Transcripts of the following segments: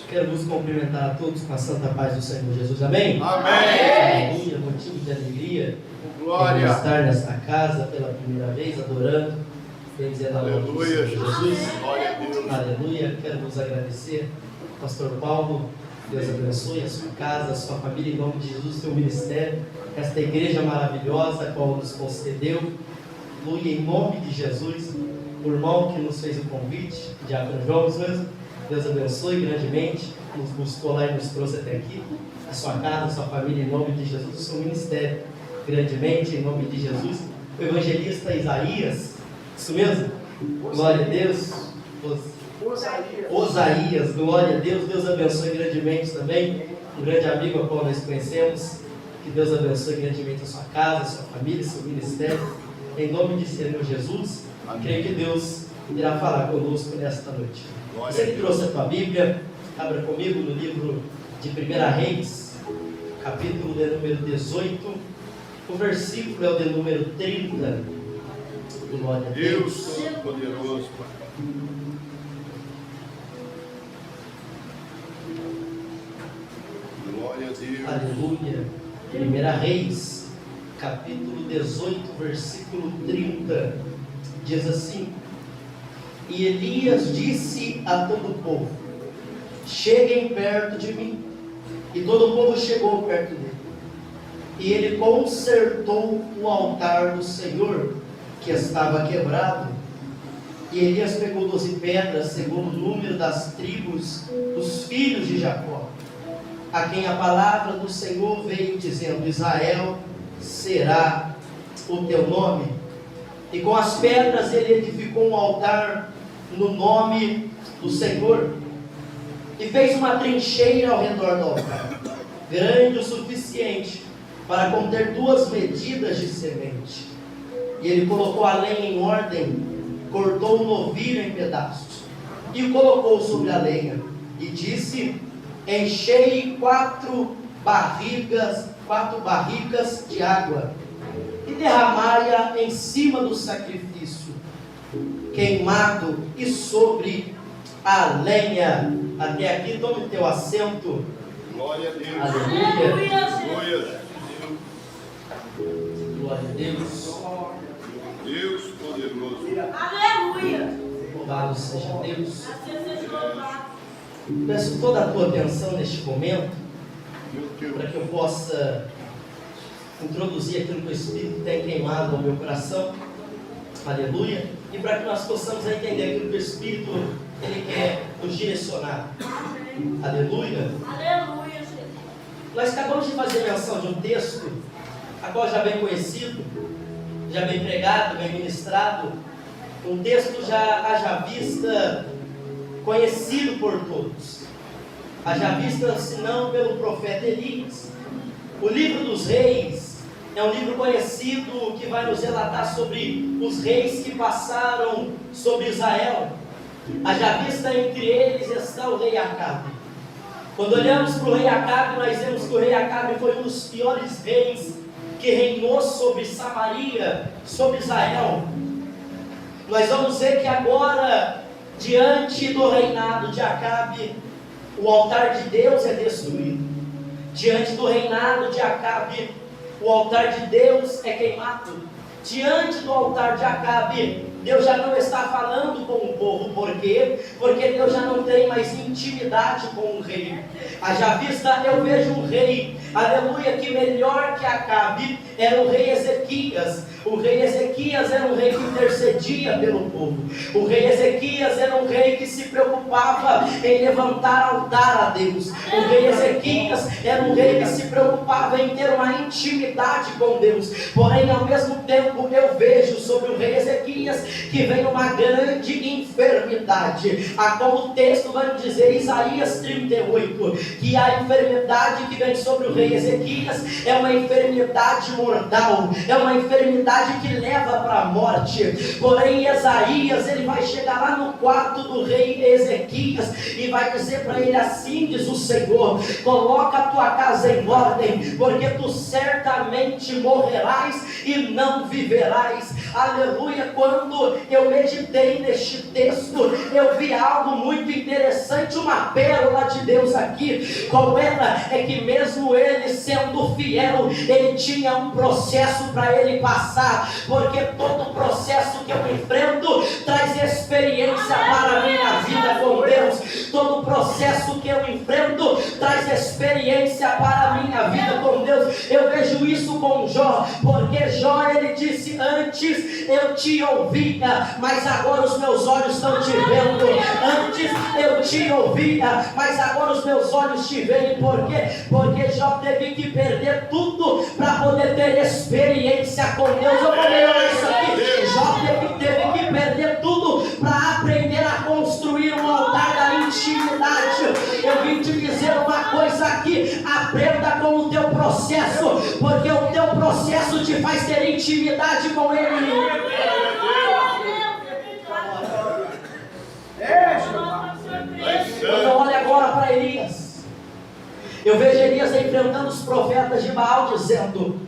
Quero vos cumprimentar a todos com a santa paz do Senhor Jesus. Amém? Amém. Aleluia, motivo de alegria. Glória. Estar nesta casa pela primeira vez, adorando, bendizendo a nome do Senhor Jesus. Glória a Deus. Aleluia. Quero vos agradecer, Pastor Paulo. Deus abençoe a sua casa, a sua família, em nome de Jesus, seu ministério, esta igreja maravilhosa, a qual nos concedeu. Aleluia, em nome de Jesus. O irmão que nos fez o convite, Diácono João mesmo, Deus abençoe grandemente, nos buscou lá e nos trouxe até aqui, a sua casa, a sua família, em nome de Jesus, o seu ministério, grandemente, em nome de Jesus. O evangelista Isaías, isso mesmo? Glória a Deus. Osaías, glória a Deus. Deus abençoe grandemente também, um grande amigo a qual nós conhecemos. Que Deus abençoe grandemente a sua casa, a sua família, seu ministério, em nome de Senhor Jesus. Creio que Deus irá falar conosco nesta noite. Você que trouxe a tua Bíblia, abra comigo no livro de 1 Reis, capítulo de número 18, o versículo é o de número 30. Glória a Deus. Deus Todo-Poderoso, Pai. Glória a Deus. Aleluia. 1 Reis, capítulo 18, versículo 30, diz assim: E Elias disse a todo o povo: cheguem perto de mim. E todo o povo chegou perto dele. E ele consertou o altar do Senhor, que estava quebrado. E Elias pegou 12 pedras, segundo o número das tribos dos filhos de Jacó, a quem a palavra do Senhor veio dizendo: Israel será o teu nome. E com as pedras ele edificou um altar no nome do Senhor, e fez uma trincheira ao redor do altar, grande o suficiente para conter 2 medidas de semente. E ele colocou a lenha em ordem, cortou o novilho em pedaços, e o colocou sobre a lenha, e disse: enchei 4 barricas de água, e derramai-a em cima do sacrifício queimado e sobre a lenha. Até aqui, tome teu assento. Glória a Deus. Aleluia. Glória. Glória a Deus. Deus Poderoso. Aleluia. Louvado seja Deus. Assim seja louvado. Peço toda a tua atenção neste momento, Meu Deus. para que eu possa introduzir aquilo que o Espírito tem queimado ao meu coração. Aleluia. E para que nós possamos entender aquilo que o Espírito ele quer nos direcionar. Aleluia. Aleluia, Jesus. Nós acabamos de fazer menção de um texto, a qual já bem conhecido, já bem pregado, bem ministrado, um texto já haja vista, conhecido por todos, haja vista senão pelo profeta Elias. O livro dos reis é um livro conhecido que vai nos relatar sobre os reis que passaram sobre Israel. Haja vista entre eles está o rei Acabe. Quando olhamos para o rei Acabe, nós vemos que o rei Acabe foi um dos piores reis que reinou sobre Samaria, sobre Israel. Nós vamos ver que agora, diante do reinado de Acabe, o altar de Deus é destruído. Diante do reinado de Acabe, o altar de Deus é queimado. Diante do altar de Acabe, Deus já não está falando com o povo. Por quê? Porque Deus já não tem mais intimidade com o rei. Haja vista, eu vejo um rei, aleluia, que melhor que Acabe era o rei Ezequias. O rei Ezequias era um rei que intercedia pelo povo. O rei Ezequias era um rei que se preocupava em levantar altar a Deus. O rei Ezequias era um rei que se preocupava em ter uma intimidade com Deus. Porém, ao mesmo tempo, eu vejo sobre o rei Ezequias que vem uma grande enfermidade, a qual o texto vai dizer, Isaías 38, que a enfermidade que vem sobre o rei rei Ezequias é uma enfermidade mortal, é uma enfermidade que leva para a morte. Porém, Isaías, ele vai chegar lá no quarto do rei Ezequias e vai dizer para ele: assim diz o Senhor, coloca a tua casa em ordem, porque tu certamente morrerás e não viverás. Aleluia. Quando eu meditei neste texto, eu vi algo muito interessante, uma pérola de Deus aqui. Qual era? É que mesmo ele sendo fiel, ele tinha um processo para ele passar, porque todo processo que eu enfrento traz experiência para a minha vida com Deus. Todo processo que eu enfrento traz experiência para a minha vida com Deus. Eu vejo isso com Jó, porque Jó, ele disse: antes eu te ouvia, mas agora os meus olhos estão te vendo. Antes eu te ouvia, mas agora os meus olhos te veem. Por quê? Porque Jó teve que perder tudo para poder ter experiência com Deus. Eu vou melhorar isso aqui. Jó teve que perder tudo para aprender a construir um altar da intimidade. Eu vim te dizer uma coisa aqui: aprenda com o teu processo, porque o teu processo te faz ter intimidade com Ele. Então olha agora para Elias. Eu vejo Elias enfrentando os profetas de Baal, dizendo: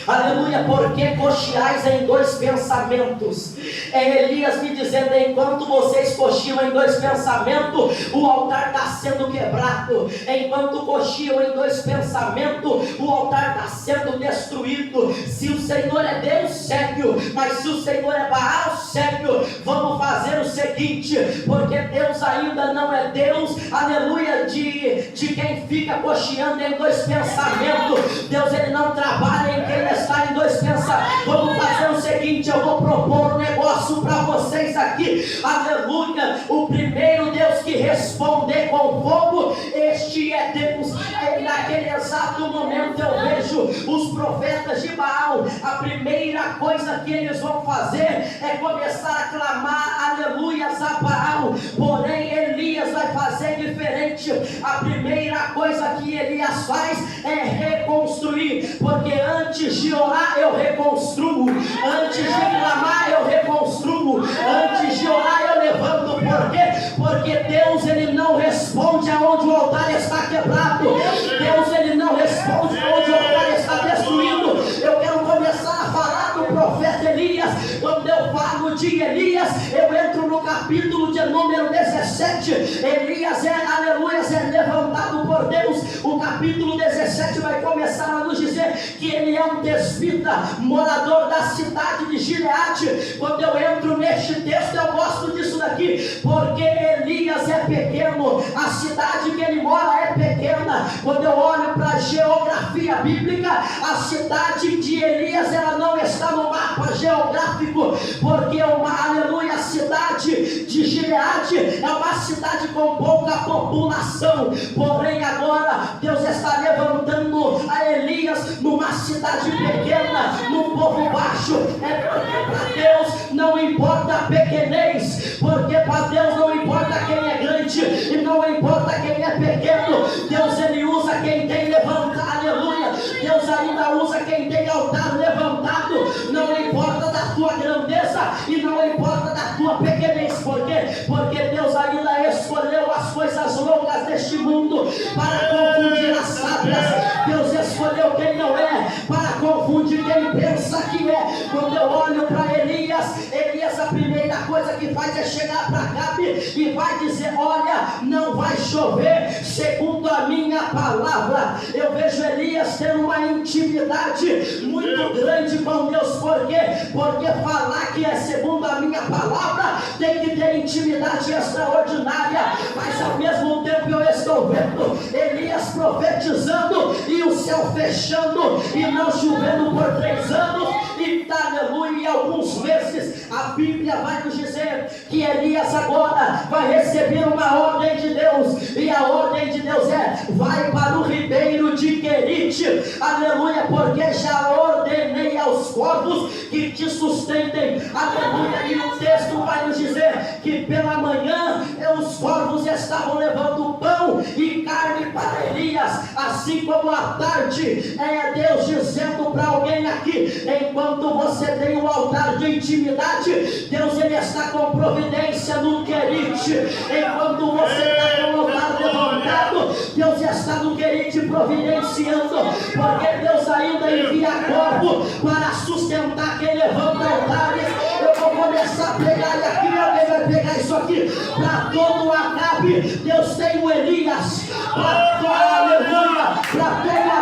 aleluia, porque cocheais em dois pensamentos. É Elias me dizendo: enquanto vocês cochiam em dois pensamentos, o altar está sendo quebrado. Enquanto cochiam em dois pensamentos, o altar está sendo destruído. Se o Senhor é Deus, segue-o, mas se o Senhor é Baal, segue-o. Vamos fazer o seguinte, porque Deus ainda não é Deus, aleluia, de quem fica cocheando em dois pensamentos. Deus, ele não trabalha em quem está em dois pensamentos. Vamos fazer o seguinte, eu vou propor um negócio para vocês aqui, aleluia. O primeiro Deus que responder com fogo, este é Deus. Naquele exato momento eu vejo os profetas de Baal, a primeira coisa que eles vão fazer é começar a clamar aleluias a Baal. Porém Elias vai fazer diferente. A primeira coisa que Elias faz é reconstruir, porque antes de orar eu reconstruo, antes de clamar eu reconstruo, antes de orar eu levanto. Por quê? Porque Deus, ele não responde aonde o altar está quebrado. Deus, ele não responde aonde o altar está destruído. Eu quero começar a falar do profeta Elias. Quando eu falo de Elias, eu entro no capítulo de número 17. Elias aleluia, é levantado por Deus. O capítulo 17 vai começar a nos dizer que ele é um tesbita, morador da cidade de Gileade. Quando eu entro neste texto, eu gosto disso daqui, porque Elias é pequeno, a cidade que ele mora é pequena. Quando eu olho para a geografia bíblica, a cidade de Elias, ela não está no mapa geográfico, porque aleluia, a cidade de Gileade é uma cidade com pouca população. Porém agora Deus está levantando a Elias numa cidade pequena, num povo baixo. É porque para Deus não importa a pequenez, porque para Deus não importa quem é grande e não importa quem é pequeno. Deus, ele usa quem tem levantado, aleluia. Deus ainda usa quem tem altar levantado. Não importa da tua grandeza e não importa da tua pequenez. Por quê? Porque Deus ainda escolheu as coisas loucas deste mundo para confundir as sábias. Deus escolheu quem não é para confundir quem pensa que é. Quando eu olho para Elias, a primeira coisa que faz é chegar para Acabe e vai dizer: olha, não vai chover segundo a minha palavra. Eu vejo Elias tendo uma intimidade muito grande com Deus. Por quê? Porque falar que é segundo a minha palavra tem que ter intimidade extraordinária. Mas ao mesmo tempo eu estou vendo Elias profetizando e o céu fechando e não chovendo por 3 anos e aleluia, alguns meses. A Bíblia vai nos dizer que Elias agora vai receber uma ordem de Deus, e a ordem de Deus é: vai para o ribeiro de Querite, aleluia, porque já ordenei aos corvos que te sustentem, aleluia. E o texto vai nos dizer que pela manhã os corvos estavam levando pão e carne para Elias, assim como a tarde é Deus dizendo para alguém aqui: enquanto você tem um altar de intimidade, Deus ele está com providência no querite. Enquanto você está com o altar levantado, Deus está no querite providenciando, porque Deus ainda envia corpo para sustentar quem levanta altares. Eu vou começar a pregar, e aqui alguém vai pegar isso aqui para todo o Acabe. Deus tem o Elias, para todo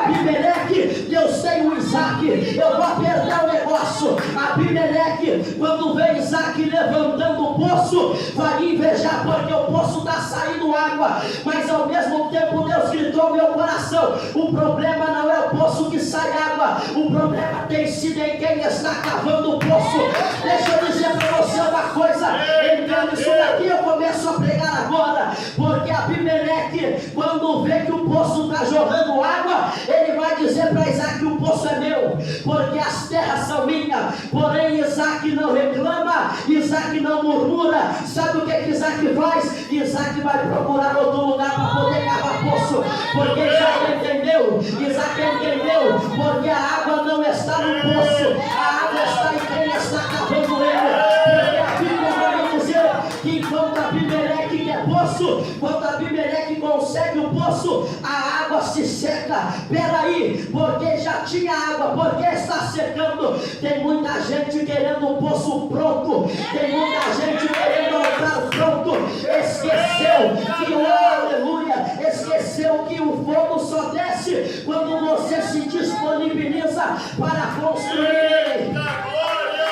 Abimeleque, Deus tem o Isaac. Eu vou apertar o negócio. Abimeleque, quando vê Isaac levantando o poço, vai invejar, porque o poço está saindo água, mas ao mesmo tempo Deus gritou no meu coração: o problema não é o poço que sai água, o problema tem sido em quem está cavando o poço. Deixa eu dizer para você uma coisa, entendo isso daqui, eu começo a pregar agora, porque Abimeleque, quando vê que o poço está jogando água, ele vai dizer para Isaac que o poço é meu, porque as terras são minhas. Porém Isaac não reclama, Isaac não murmura. Sabe o que Isaac faz? Isaac vai procurar outro lugar para poder cavar poço, porque Isaac entendeu, porque a água não está no poço, a água está em quem está cavando ele. Porque a Bíblia vai dizer que enquanto Abimeleque quer poço, quando Abimeleque consegue o poço, a água se seca. Peraí, porque já tinha água, porque está secando? Tem muita gente querendo um poço pronto, tem muita gente querendo altar pronto. Esqueceu que, aleluia, esqueceu que o fogo só desce quando você se disponibiliza para construir.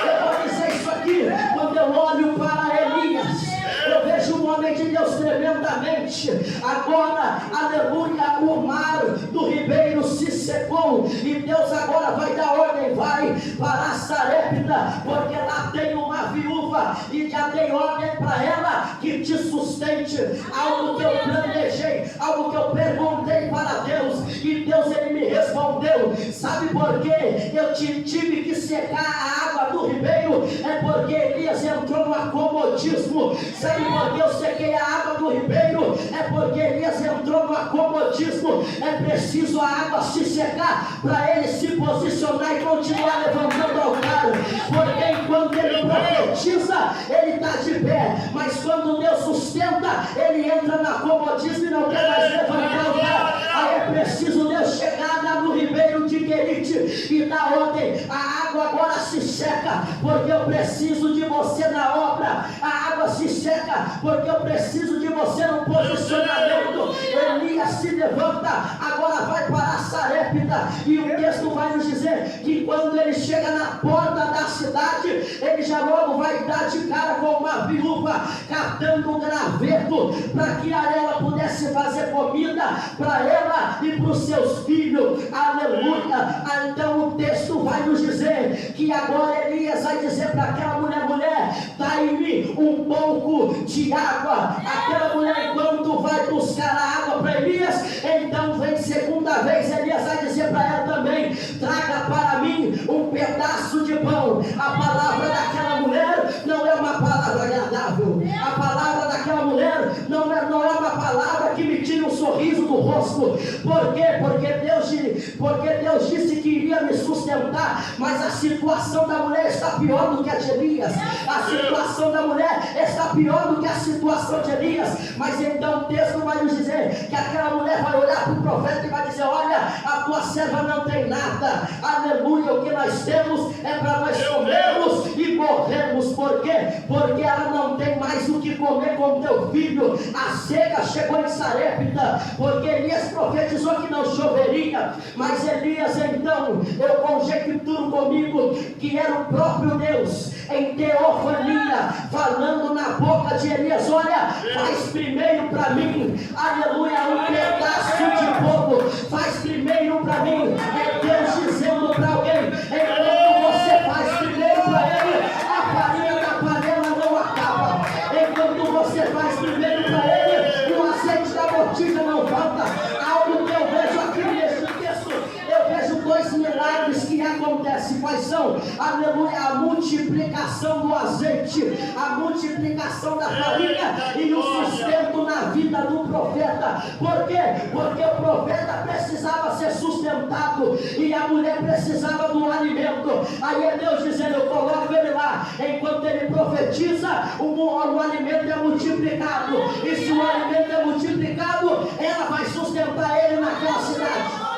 Eu vou dizer isso aqui, quando eu olho para Elias, eu vejo um homem de Deus tremendamente. Agora, aleluia, o mar do ribeiro se secou, e Deus agora vai dar ordem: vai para Sarepta, porque lá tem uma viúva, e já dei ordem para ela que te sustente. Algo que eu planejei, algo que eu perguntei para Deus, e Deus ele me respondeu. Sabe por quê? Eu tive que secar a água do ribeiro, é porque Elias entrou no acomodismo. Sabe por que eu sequei a água do ribeiro? É porque Elias entrou no acomodismo. É preciso a água se secar para ele se posicionar e continuar levantando o altar, porque enquanto ele profetiza, ele está de pé, mas quando Deus sustenta, ele entra no acomodismo e não quer mais levantar o altar. Aí é preciso Deus chegar lá no ribeiro de Querite e dar ordem: a água agora se seca, porque eu preciso de você na obra. A água se seca, porque eu preciso de você no posicionamento. Elias se levanta, agora vai para Sarepta, e o texto vai nos dizer que quando ele chega na porta da cidade, ele já logo vai dar de cara com uma viúva catando um graveto para que ela pudesse fazer comida para ela e para os seus filhos. Aleluia! Então o texto vai nos dizer que agora Elias vai dizer para aquela mulher: dá-me um pouco de água. Aquela mulher, enquanto vai buscar a água para Elias, então vem segunda vez, Elias vai dizer para ela também: traga para mim um pedaço de pão. A palavra daquela mulher não é uma palavra agradável, a palavra daquela mulher não é uma palavra que me tira um sorriso do rosto. Por quê? Porque Deus disse que iria me sustentar, mas a situação da mulher está pior do que a de Elias. A situação da mulher está pior do que a situação de Elias. Mas então o texto vai nos dizer que aquela mulher vai olhar para o profeta e vai dizer: olha, a tua serva não tem nada. Aleluia, o que nós temos é para nós comermos e morrermos. Por quê? Porque ela não tem mais o que comer com teu filho. A seca chegou em Sarepta, porque Elias profetizou que não choveria. Mas Elias, então, eu conjecturo comigo que era o próprio Deus em teofania falando na boca de Elias: olha, faz primeiro para mim, aleluia, um pedaço de fogo, faz primeiro para mim. É Deus dizendo para alguém: enquanto você faz primeiro para ele, a farinha da panela não acaba. Enquanto você faz primeiro para ele, o azeite da botija não falta. Algo que eu vejo aqui nesse texto, eu vejo dois milagres que acontecem. Quais são? Aleluia, a multiplicação do azeite, a multiplicação da farinha e o sustento na vida do profeta. Por quê? Porque o profeta precisava ser sustentado e a mulher precisava do alimento. Aí é Deus dizendo: eu coloco ele lá, enquanto ele profetiza, o alimento é multiplicado, e se o alimento é multiplicado, ela vai sustentar ele naquela cidade.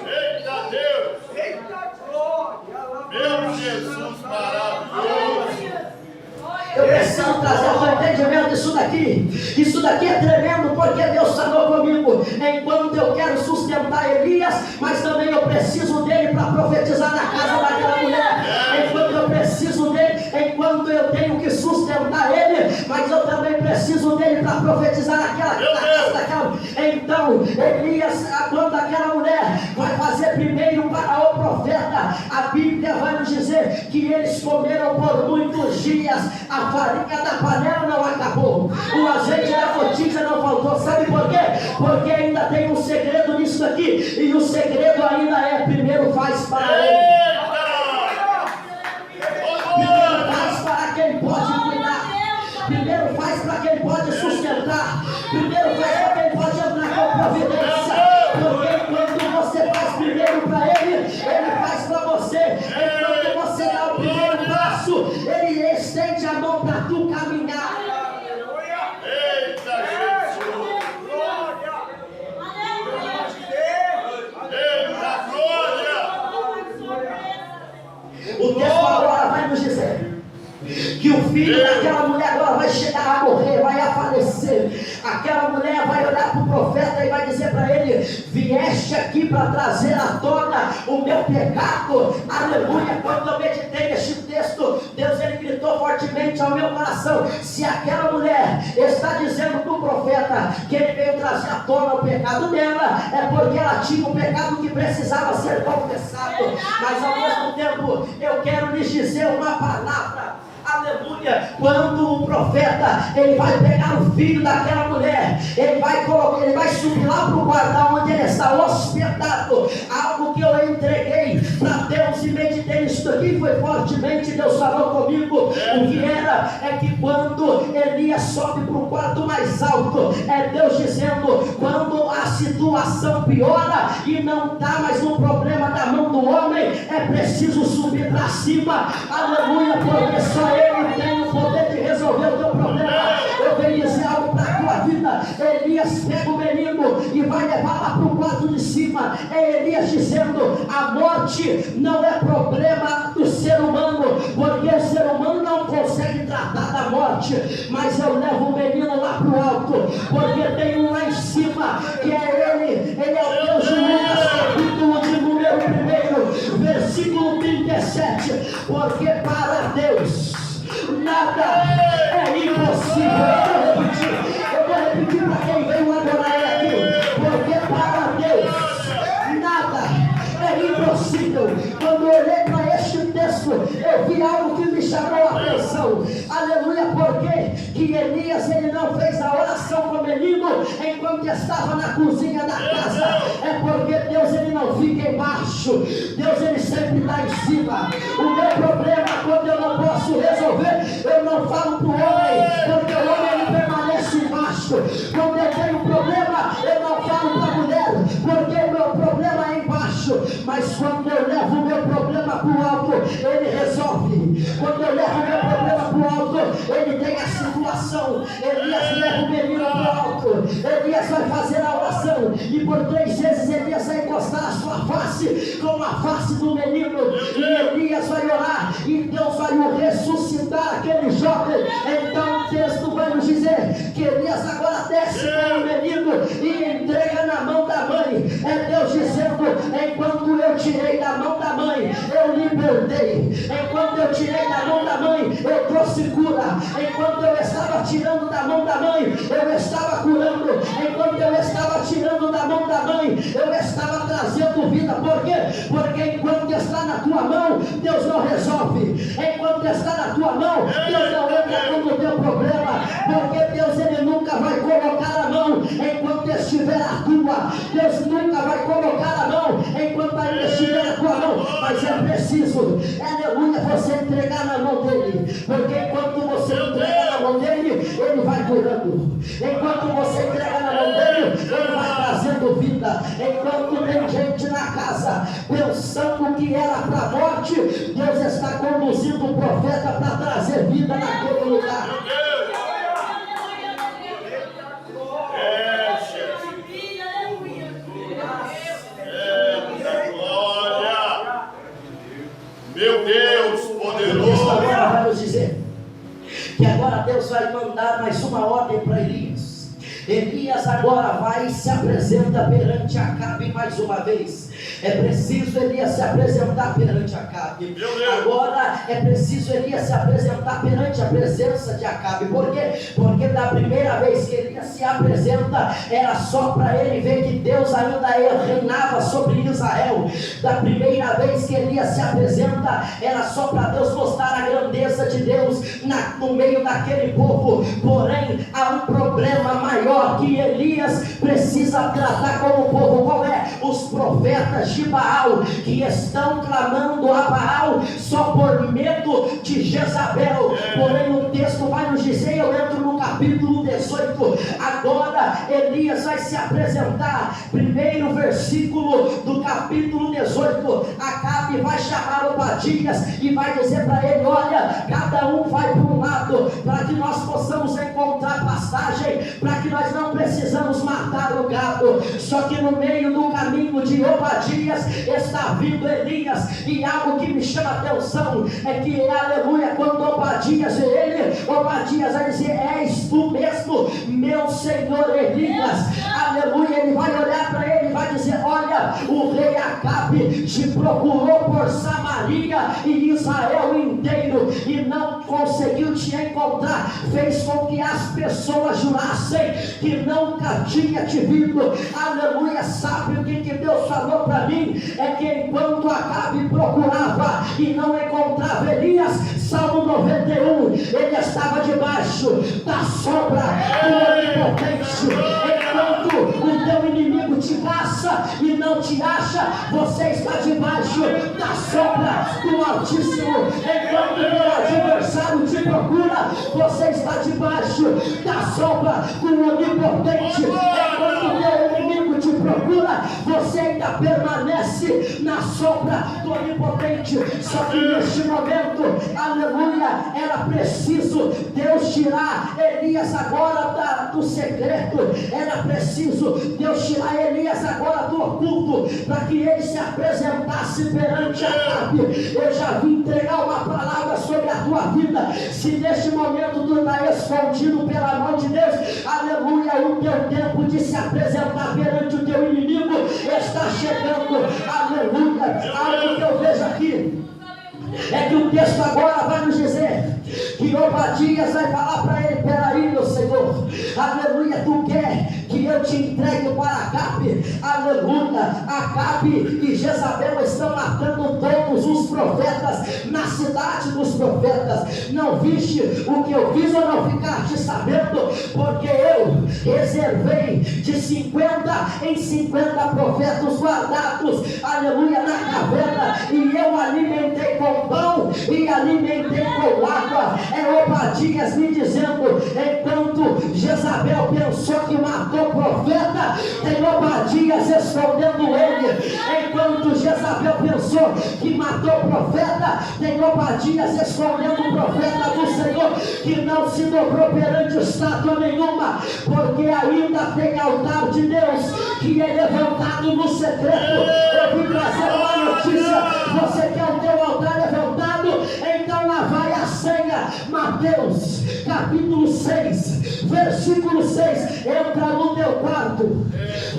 Eita Deus! Eita glória! Meu Jesus maravilhoso! Eu preciso trazer o entendimento disso daqui. Isso daqui é tremendo, porque Deus falou comigo. Enquanto eu quero sustentar Elias, mas também eu preciso dele para profetizar na casa daquela mulher. Enquanto eu preciso dele, enquanto eu tenho que sustentar ele, mas eu também preciso dele para profetizar na casa daquela. Então, Elias, quando aquela mulher vai fazer primeiro para o profeta, a Bíblia vai nos dizer que eles comeram por muitos dias. A farinha da panela não acabou, o azeite da botija não faltou. Sabe por quê? Porque ainda tem um segredo nisso aqui, e o segredo ainda é: primeiro faz para ele, primeiro faz para quem pode cuidar, primeiro faz para quem pode sustentar, primeiro faz para quem pode entrar com providência. Porque quando você faz primeiro para ele, ele faz para você. Enquanto você dá o primeiro passo, ele estende a mão para tu caminhar. Eita Jesus! Eita glória! O texto agora vai nos dizer que o filho daquela mulher agora vai chegar a morrer, vai a falecer. Aquela mulher vai olhar para o profeta e vai dizer para ele: vieste aqui para trazer à tona o meu pecado. Aleluia. Quando eu meditei neste texto, Deus ele gritou fortemente ao meu coração: se aquela mulher está dizendo para o profeta que ele veio trazer à tona o pecado dela, é porque ela tinha um pecado que precisava ser confessado. Mas ao mesmo tempo eu quero lhes dizer uma palavra. Aleluia. Quando o profeta ele vai pegar o filho daquela mulher, ele vai subir lá para o quarto onde ele está hospedado. Algo que eu entreguei para Deus e meditei nisso aqui foi fortemente. Deus falou comigo. O que era é que quando Elias sobe para o quarto mais alto, é Deus dizendo: quando a situação piora e não está mais um problema da mão do homem, é preciso subir para cima. Aleluia. Porque só ele tem o poder de resolver o teu problema. Eu venho dizer algo para a tua vida. Elias pega o menino e vai levar lá para o quarto de cima. É Elias dizendo: a morte não é problema do ser humano, porque o ser humano não consegue tratar da morte. Mas eu levo o menino lá para o alto, porque tem um lá em cima que é ele. Ele é o Deus de Lucas, capítulo de número 1, versículo 37. Porque para Deus nada é impossível. Eu vou repetir para quem veio adorar ele aqui. Porque para Deus nada é impossível. Quando eu olhei para este texto, eu vi algo que me chamou a atenção. Aleluia. Porque que Elias ele não fez a oração com o menino enquanto estava na cozinha da casa? É porque Deus ele não fica embaixo, Deus ele sempre está em cima. O meu problema, quando eu não posso resolver, eu não falo para o homem, porque o homem ele permanece embaixo. Quando eu tenho problema, eu não falo para a mulher, porque o meu problema é embaixo. Mas quando eu levo o meu problema para o alto, ele resolve. Quando eu levo o meu problema para o alto, ele tem a situação. Elias leva o menino para o alto, Elias vai fazer a oração, e por 3 vezes Elias vai encostar a sua face com a face do menino, e Elias vai orar, e Deus vai o ressuscitar aquele jovem. Então o texto vai nos dizer que Elias agora desce com o menino e entrega na mão da mãe. É Deus dizendo: enquanto eu tirei da mão da mãe, eu libertei. Enquanto eu tirei da mão da mãe, eu trouxe cura. Enquanto eu estava tirando da mão da mãe, eu estava curando. Enquanto eu estava tirando da mão da mãe, eu estava trazendo vida. Por quê? Porque enquanto está na tua mão, Deus não resolve. Enquanto está na tua mão, Deus não entra no teu problema. Porque Deus, Ele nunca vai colocar a mão enquanto estiver a tua. Deus nunca vai colocar a mão enquanto ainda estiver a tua mão. Mas é preciso, aleluia, você entregar na mão dele. Porque enquanto você entrega na mão dele, ele vai curando. Enquanto você entrega na mão dele, ele vai trazendo vida. Enquanto tem gente na casa pensando que era para a morte, Deus está conduzindo o profeta para trazer vida naquele lugar. Meu Deus poderoso. Agora vai nos dizer que agora Deus vai mandar mais uma ordem para Elias. Elias agora vai e se apresenta perante Acabe mais uma vez. É preciso Elias se apresentar perante Acabe. Agora é preciso Elias se apresentar perante a presença de Acabe. Por quê? Porque da primeira vez que Elias se apresenta, era só para ele ver que Deus ainda reinava sobre Israel. Da primeira vez que Elias se apresenta, era só para Deus mostrar a grandeza de Deus no meio daquele povo. Porém, há um problema maior que Elias precisa tratar com o povo. Qual é? Os profetas de Baal, que estão clamando a Baal só por medo de Jezabel. Porém o texto vai nos dizer, eu entro no capítulo 18, agora Elias vai se apresentar. Primeiro versículo do capítulo 18, Acabe vai chamar Obadias e vai dizer para ele, olha, cada um vai para um lado, para que nós possamos encontrar passagem, para que nós não precisamos matar o gado. Só que no meio do caminho de Obadias está vindo Elias, e algo que me chama a atenção é que, aleluia, quando Obadias vê ele, Obadias vai dizer, és tu mesmo, meu senhor Elias, aleluia. Ele vai olhar para ele e vai dizer, olha, o rei Acabe te procurou por Samaria e Israel inteiro e não conseguiu te encontrar, fez com que as pessoas jurassem que nunca tinha te visto. Aleluia. Sabe o que Deus falou para mim? É que enquanto Acabe procurava e não encontrava Elias, Salmo 91, ele estava debaixo da sombra do Onipotente. Enquanto o teu inimigo te caça e não te acha, você está debaixo da sombra do Altíssimo. Enquanto o teu adversário te procura, você está debaixo da sombra do Onipotente. Enquanto o teu inimigo te procura, você ainda permanece na sombra do Onipotente. Só que neste momento, aleluia, era preciso Deus tirar Elias agora do secreto. Era preciso Deus tirar Elias agora do oculto, para que ele se apresentasse perante Acabe. Eu já vim entregar uma palavra sobre a tua vida. Se neste momento tu está escondido pela mão de Deus, aleluia, o teu tempo de se apresentar perante o teu inimigo está chegando. Aleluia. Algo que eu vejo aqui é que o texto agora vai nos dizer que Obadias vai falar para ele, peraí meu Senhor, aleluia, tu quer que eu te entregue para Acabe? Aleluia. Acabe e Jezabel estão matando todos os profetas na cidade dos profetas. Não viste o que eu fiz ou não ficaste sabendo? Porque eu reservei de 50 em 50 profetas guardados, aleluia, na caverna, e eu alimentei com pão e alimentei com água. É Obadias me dizendo, enquanto Jezabel pensou que matou o profeta, tem Obadias escondendo ele. Enquanto Jezabel pensou que matou o profeta, tem Obadias escondendo o profeta do Senhor, que não se dobrou perante estátua nenhuma, porque ainda tem altar de Deus que é levantado no secreto. Eu vim trazer uma notícia, você quer o teu altar levantado? Então lá vai a senha. Mateus capítulo 6 versículo 6, entra no teu quarto,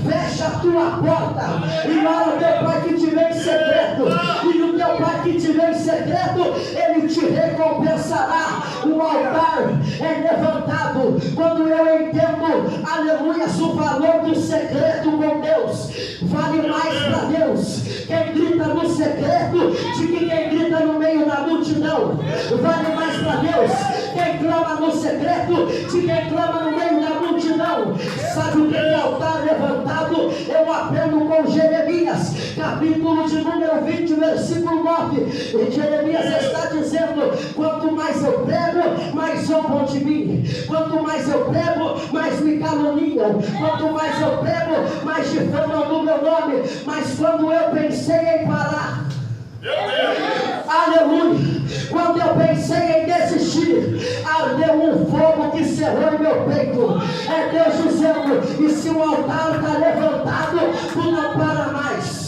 fecha a tua porta e ora ao teu pai que te vê em secreto, e o teu Pai que te vê em secreto, Ele te recompensará. O altar é levantado quando eu entendo, aleluia, o valor do secreto com Deus. Vale mais para Deus quem grita no secreto de que quem grita no meio da multidão. Vale mais para Deus quem clama no secreto de quem clama no meio da multidão. Sabe o que é altar levantado? Eu aprendo com Jeremias, capítulo de número 20, versículo 9. E Jeremias está dizendo: quanto mais eu prego, mais zombam de mim. Quanto mais eu prego, mais me caluniam. Quanto mais eu prego, mais difamam no meu nome. Mas quando eu pensei em parar, aleluia, quando eu pensei em desistir, ardeu um fogo que cerrou em meu peito. É Deus dizendo: e se o altar está levantado, tu não para mais.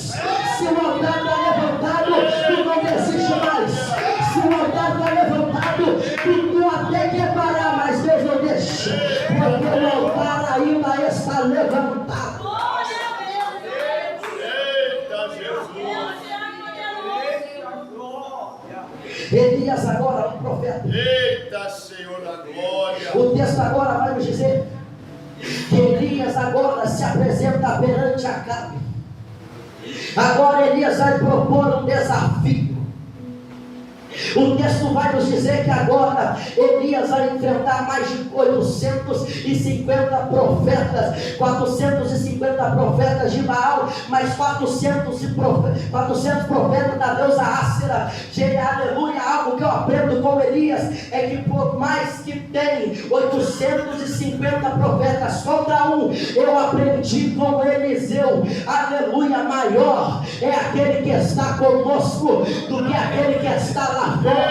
Se o altar está levantado, tu não desiste mais. Se o altar está levantado, tu até quer parar, mas Deus não deixa, porque o altar ainda está levantado. Elias agora, um profeta. Eita, Senhor da glória. O texto agora vai nos dizer que Elias agora se apresenta perante Acabe. Agora Elias vai propor um desafio. O texto vai nos dizer que agora Elias vai enfrentar mais de 850 profetas, 450 profetas de Baal, mais 400 profetas da deusa Ácera. Aleluia, algo que eu aprendo com Elias é que por mais que tem 850 profetas contra um, eu aprendi com Eliseu, aleluia, maior é aquele que está conosco do que aquele que está lá fora.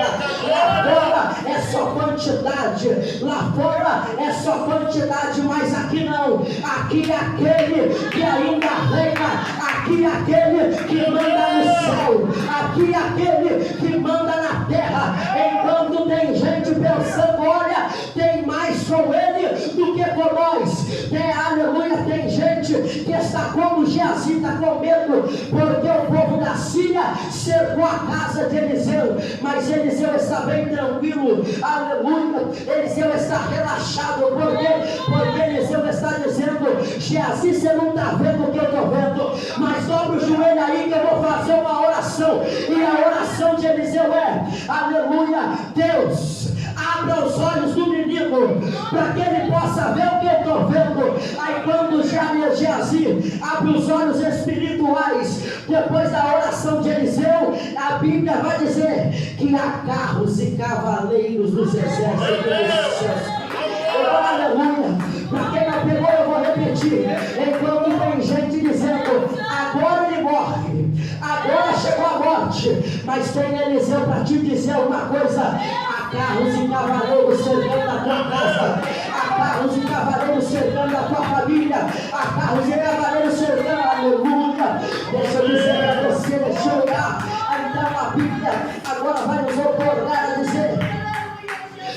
Lá fora é só quantidade, lá fora é só quantidade, mas aqui não. Aqui é aquele que ainda reina, aqui é aquele que manda no céu, aqui é aquele que manda na terra. Enquanto tem gente pensando: olha, tem mais com ele do que com nós. Aleluia, tem gente que está como Geazi, está com medo, porque o povo da Síria cercou a casa de Eliseu. Mas Eliseu está bem tranquilo, aleluia. Eliseu está relaxado, porque Eliseu está dizendo: Geazi, você não está vendo o que eu estou vendo, mas dobra o joelho aí que eu vou fazer uma oração. E a oração de Eliseu é: aleluia, Deus, abra os olhos do menino, para que ele possa ver o que eu estou vendo. Aí quando Geazi abre os olhos espirituais, depois da oração de Eliseu, a Bíblia vai dizer que há carros e cavaleiros dos exércitos dos céus. Aleluia. Para quem não pegou, eu vou repetir. Enquanto tem gente dizendo: agora ele morre, agora chegou a morte, mas tem Eliseu para te dizer uma coisa: há carros e cavaleiros cercando a tua casa, há carros e cavaleiros cercando a tua família, há carros e cavaleiros cercando, aleluia. Deixa eu dizer para você, deixa eu olhar. Então a Bíblia agora vai nos otorgar a dizer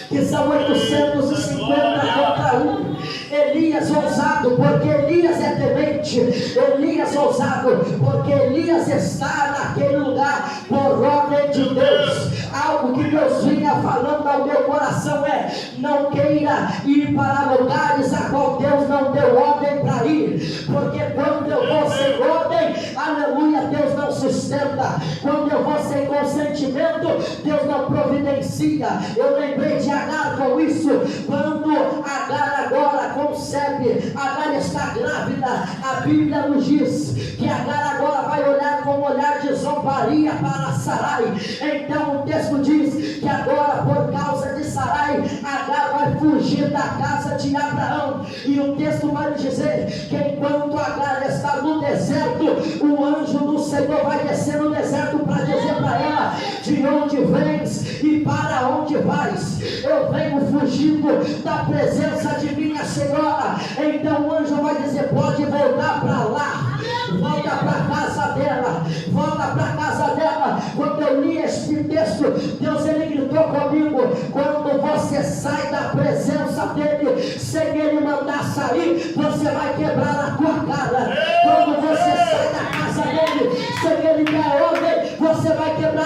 que são 850 contra um. Elias ousado, porque Elias é temente. Elias ousado, porque Elias está naquele lugar por ordem de Deus. Algo que Deus vinha falando ao meu coração é: não queira ir para lugares a qual Deus não deu ordem para ir, porque quando eu vou sem ordem, aleluia, Deus não sustenta. Quando eu vou sem consentimento, Deus não providencia. Eu lembrei de Agar com isso. Quando Agar agora concebe, Agar está grávida, a Bíblia nos diz que Agar agora vai olhar com um olhar de zombaria para Sarai. Então o texto diz que agora, por causa de Sarai, Agar vai fugir da casa de Abraão. E o texto vai nos dizer que enquanto Agar está no deserto, o anjo do Senhor vai descer no deserto para dizer para ela: de onde vens e para onde vais? Eu venho fugindo da presença de minha Senhora. Então o anjo vai dizer: pode voltar para lá, volta para a casa dela, volta para a casa dela. Quando eu li este texto, Deus ele gritou comigo: quando você sai da presença dele sem ele mandar sair, você vai quebrar a tua cara. Quando você sai da casa dele sem ele dar ordem, você vai quebrar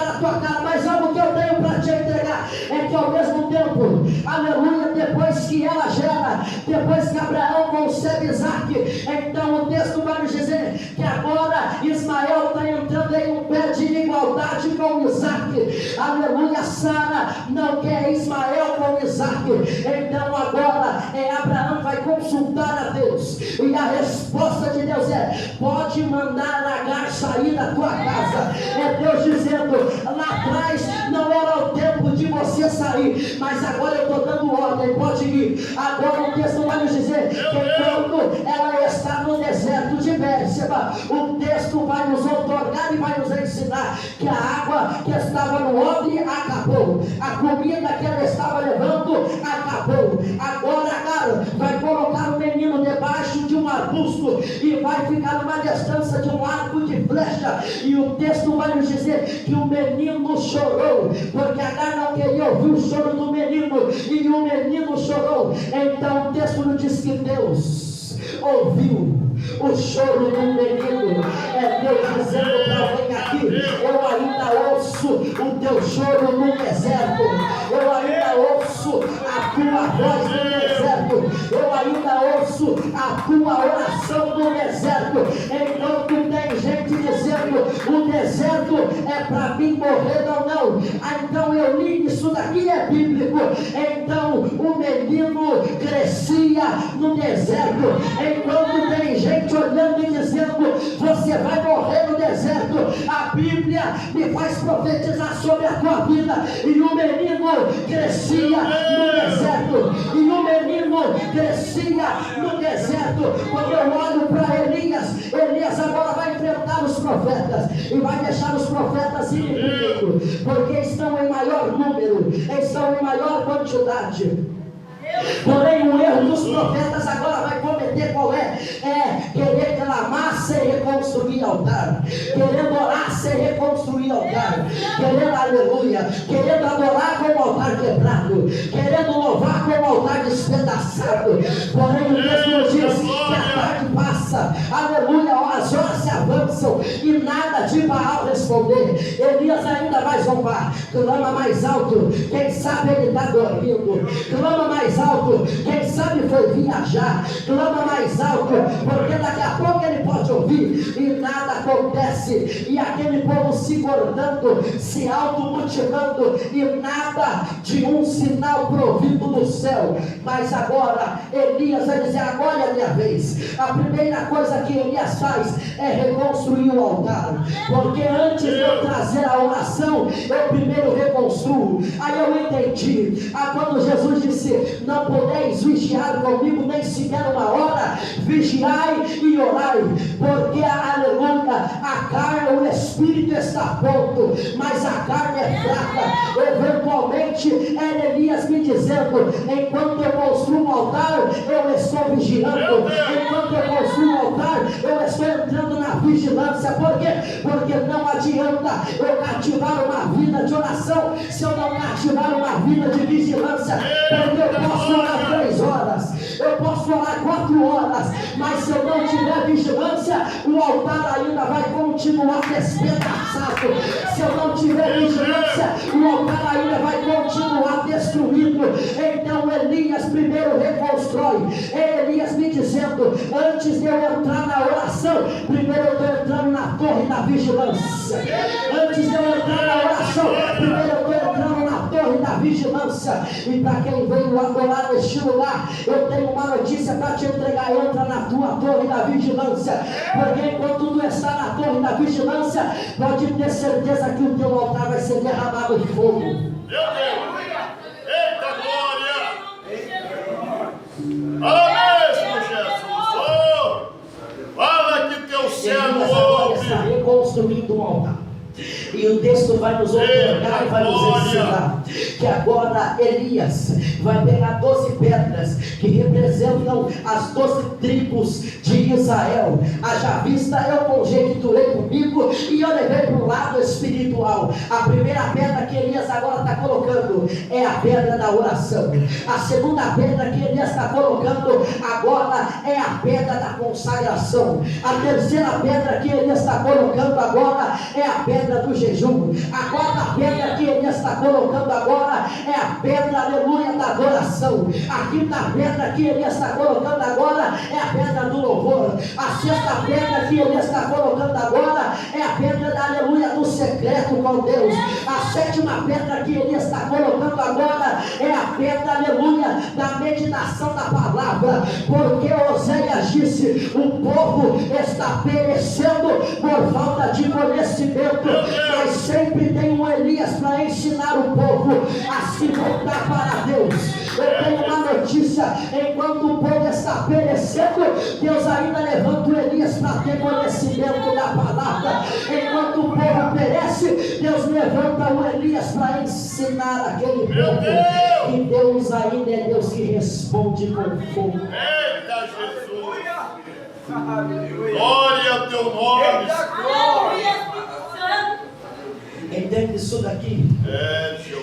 tempo, aleluia, depois que ela gera, depois que Abraão concebe Isaac, então o texto vai nos dizer que agora Ismael está entrando em um pé de igualdade com Isaac, aleluia. Sara não quer Ismael com Isaac, então agora Abraão vai consultar a Deus, e a resposta de Deus pode mandar Agar sair da tua casa. É Deus dizendo, lá atrás não era o tempo de você sair, mas agora eu estou dando ordem, pode ir. Agora o texto vai nos dizer que quando ela está no deserto de Bérseba, o texto vai nos otorgar e vai nos ensinar que a água que estava no odre acabou, a comida que ela estava levando acabou. Agora Agar vai colocar o menino debaixo de um arbusto e vai ficar numa distância de um arco de flecha, e o texto vai nos dizer que o menino chorou, porque Agar não queria ouvir o choro do menino, e o menino chorou. Então o texto nos diz que Deus ouviu o choro do menino. É Deus dizendo para alguém aqui: eu ainda ouço o teu choro no deserto, eu ainda ouço a tua voz no deserto, eu ainda ouço a tua oração no deserto. Então tu tem gente dizendo: o deserto é para mim morrer ou não. Então eu li isso daqui, é bíblico. Então o menino crescia no deserto, enquanto tem gente olhando e dizendo: você vai morrer no deserto. A Bíblia me faz profetizar sobre a tua vida. E o menino crescia no deserto, e o menino crescia no deserto. Quando eu olho para Elias agora vai enfrentar os profetas e vai deixar os profetas inimigos, porque estão em maior número, estão em maior quantidade. Porém o erro dos profetas agora vai cometer qual é? Querer clamar sem reconstruir altar, querendo orar sem reconstruir altar, querendo aleluia, querendo adorar com o altar quebrado, querendo louvar com o altar despedaçado. Porém o texto diz que a tarde passa, aleluia, as horas se avançam e nada de Baal responder. Elias ainda vai zombar, clama mais alto, quem sabe ele está dormindo, clama mais alto, quem sabe foi viajar, clama mais alto, porque daqui a pouco ele pode ouvir, e nada acontece, e aquele povo se cortando, se automutilando, e nada de um sinal provido do céu. Mas agora Elias vai dizer: agora é a minha vez. A primeira coisa que Elias faz é reconstruir o altar, porque antes de eu trazer a oração, eu primeiro reconstruo. Aí eu entendi, quando Jesus disse: não podeis vigiar comigo nem sequer uma hora, vigiai e orai, porque aleluia, a carne, o espírito está pronto, mas a carne é fraca. Eventualmente era Elias me dizendo: enquanto eu construo um altar, eu estou vigiando, enquanto eu construo um altar, eu estou entrando na vigilância. Por quê? Porque não adianta eu cativar uma vida de oração se eu não cativar uma vida de vigilância. Porque eu posso orar 3 horas, eu posso orar 4 horas, mas se eu não tiver vigilância, o altar ainda vai continuar despedaçado. Se eu não tiver vigilância, o altar ainda vai continuar destruído. Então Elias primeiro reconstrói. Elias me dizendo: antes de eu entrar na oração, primeiro eu estou entrando na torre da vigilância. Antes de eu entrar na oração, primeiro eu estou entrando na torre da vigilância. E para quem veio adorar neste lugar, eu tenho uma notícia para te entregar: entra na tua torre da vigilância, porque enquanto tu está na torre da vigilância, pode ter certeza que o teu altar vai ser derramado em fogo. Meu Deus! Eita glória! Fala mesmo, Jesus! Oh, fala que teu servo ouve! Está reconstruindo um altar. E o texto vai nos otorgar e vai nos ensinar que agora Elias vai pegar 12 pedras que representam as 12 tribos de Israel. Haja vista, eu conjecturei comigo e eu levei para o lado espiritual. A primeira pedra que Elias agora está colocando é a pedra da oração. A segunda pedra que Elias está colocando agora é a pedra da consagração. A terceira pedra que Elias está colocando agora é a pedra do jejum. jejum. A quarta pedra que Elias está colocando agora é a pedra, aleluia, da adoração. A quinta pedra que Elias está colocando agora é a pedra do louvor. A sexta pedra que Elias está colocando agora é a pedra da aleluia do secreto com Deus. A sétima pedra que Elias está colocando agora é a pedra, aleluia, da meditação da palavra. Porque Oséias disse: o povo está perecendo por falta de conhecimento, mas sempre tem um Elias para ensinar o povo a se voltar para Deus. Eu tenho uma notícia: enquanto o povo está perecendo, Deus ainda levanta o Elias para ter conhecimento da palavra. Enquanto o povo perece, Deus levanta o Elias para ensinar aquele povo. E Deus ainda é Deus que responde com fogo. Eita Jesus! Glória ao teu nome! Aleluia, Espírito Santo. Entende isso daqui?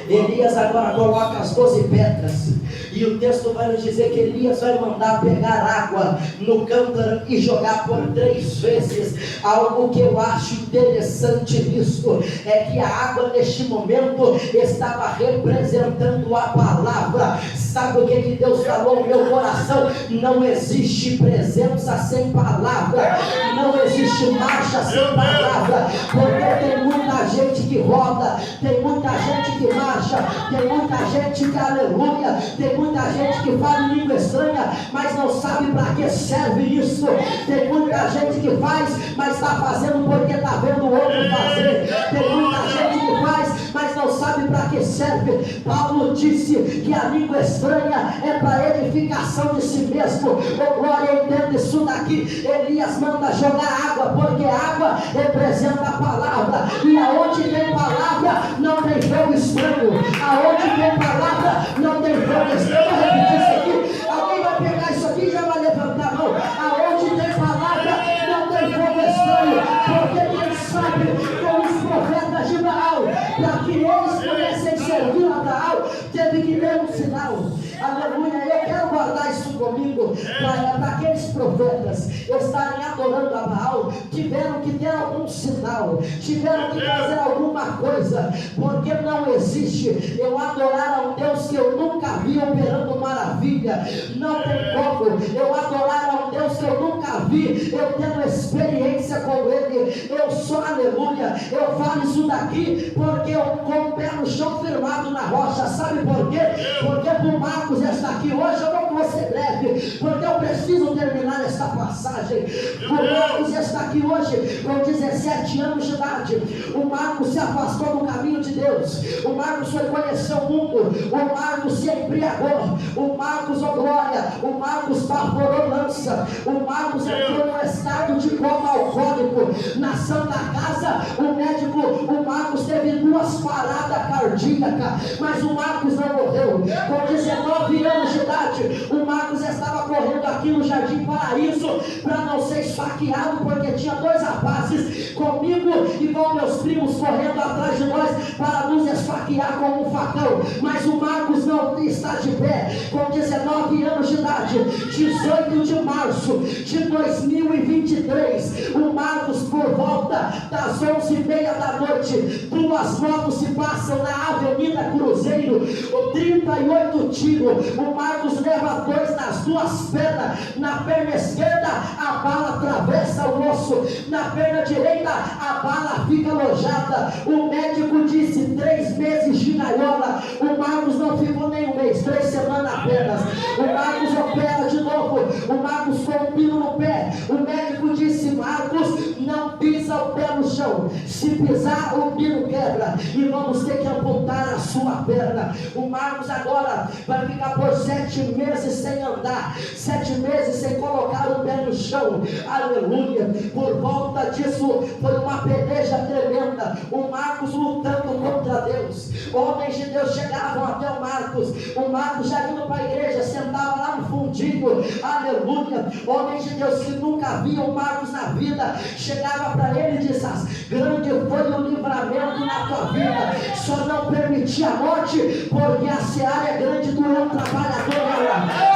Elias agora coloca as 12 pedras, e o texto vai nos dizer que Elias vai mandar pegar água no cântaro e jogar por 3 vezes. Algo que eu acho interessante nisso é que a água neste momento estava representando a palavra. Sabe o que Deus falou no meu coração? Não existe presença sem palavra, não existe marcha sem palavra, porque tem muita gente que roda, tem muita gente que marcha, tem muita gente que aleluia, tem muita gente que fala em língua estranha, mas não sabe para que serve isso. Tem muita gente que faz, mas está fazendo porque está vendo o outro fazer. Tem muita gente que faz, mas não sabe para que serve. Paulo disse que a língua estranha é para edificação de si mesmo. Oh, glória, entenda isso daqui. Elias manda jogar água, porque água representa a palavra, e aonde tem palavra não tem fogo estranho. Aonde tem palavra não tem fogo estranho. Eu vou repetir isso aqui. Alguém vai pegar isso aqui e já vai levantar a mão. Aonde tem palavra não tem fogo estranho, porque quem sabe com os profetas de Baal, para que eles pudessem servir a Baal, teve que ter um sinal. Aleluia, eu quero guardar isso comigo. Para aqueles profetas estarem adorando a Baal, tiveram que ter algum sinal, tiveram que fazer alguma coisa, porque não existe eu adorar a um Deus que eu nunca vi operando maravilha. Não tem como eu adorar a um Deus que eu nunca vi, eu tendo experiência com Ele. Eu sou, aleluia, eu falo isso daqui porque eu com o pé no chão firmado na rocha. Sabe por quê? Porque por Marcos está aqui hoje, eu não vou ser breve, porque eu preciso terminar esta passagem. O Marcos está aqui hoje com 17 anos de idade. O Marcos se afastou do caminho de Deus. O Marcos foi conhecer o mundo. O Marcos se embriagou. O Marcos, oh glória, o Marcos baforou lança. O Marcos entrou no estado de coma alcoólico. Na Santa Casa, o Marcos teve 2 paradas cardíacas, mas o Marcos não morreu. Com 19 anos de idade, o Marcos estava correndo aqui no Jardim Paraíso para não ser esfaqueado, porque tinha 2 rapazes comigo e com meus primos correndo atrás de nós para nos esfaquear com um facão. Mas o Marcos não está de pé. Com 19 anos de idade, 18 de março de 2023, o Marcos, por volta das 11h30 da noite, 2 motos se passam na Avenida Cruzeiro, 38 tiros. O Marcos leva 2 nas 2 pernas. Na perna esquerda, a bala atravessa o osso. Na perna direita, a bala fica alojada. O médico disse 3 meses de gaiola. O Marcos não ficou nem 1 mês, 3 semanas apenas. O Marcos opera de novo. O Marcos com um pino no pé. O médico disse: Marcos, não pisa o pé no chão. Se pisar, o pino quebra e vamos ter que amputar a sua perna. O Marcos agora vai ficar por 7 meses sem andar, 7 meses sem colocar o pé no chão. Aleluia. Por volta disso foi uma peleja tremenda. O Marcos lutando contra Deus. Homens de Deus chegavam até o Marcos. O Marcos já indo para a igreja, sentava lá no fundinho. Aleluia. Homens de Deus que nunca viam o Marcos na vida, chegava para ele e disse: grande foi o livramento na tua vida. Só não permiti a morte porque a seara é grande, tu é um trabalhador.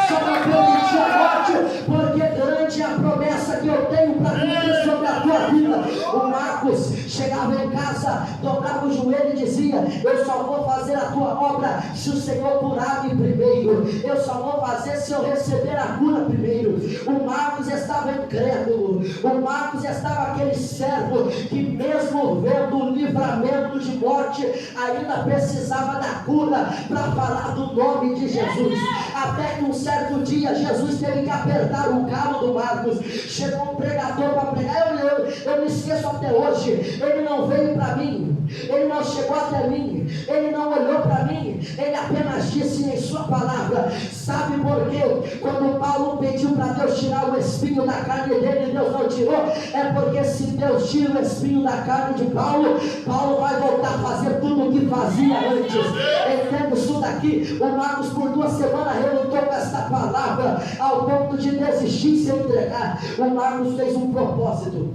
Só não permiti a morte porque grande é a promessa que eu tenho para cumprir sobre a tua vida. O Marcos chegava em casa, dobrava só vou fazer a tua obra se o Senhor curar-me primeiro. Eu só vou fazer se eu receber a cura primeiro. O Marcos estava incrédulo. O Marcos estava aquele servo que, mesmo vendo o livramento de morte, ainda precisava da cura para falar do nome de Jesus. Até que um certo dia Jesus teve que apertar o calo do Marcos. Chegou um pregador para pregar. Eu me esqueço até hoje. Ele não veio para mim, ele não chegou até mim, ele não olhou para mim, ele apenas disse em sua palavra. Sabe por quê? Quando Paulo pediu para Deus tirar o espinho da carne dele, Deus não tirou. É porque se Deus tira o espinho da carne de Paulo, Paulo vai voltar a fazer tudo o que fazia antes. Entendo isso daqui. O Marcos por 2 semanas relutou com esta palavra ao ponto de desistir e se entregar. O Marcos fez um propósito.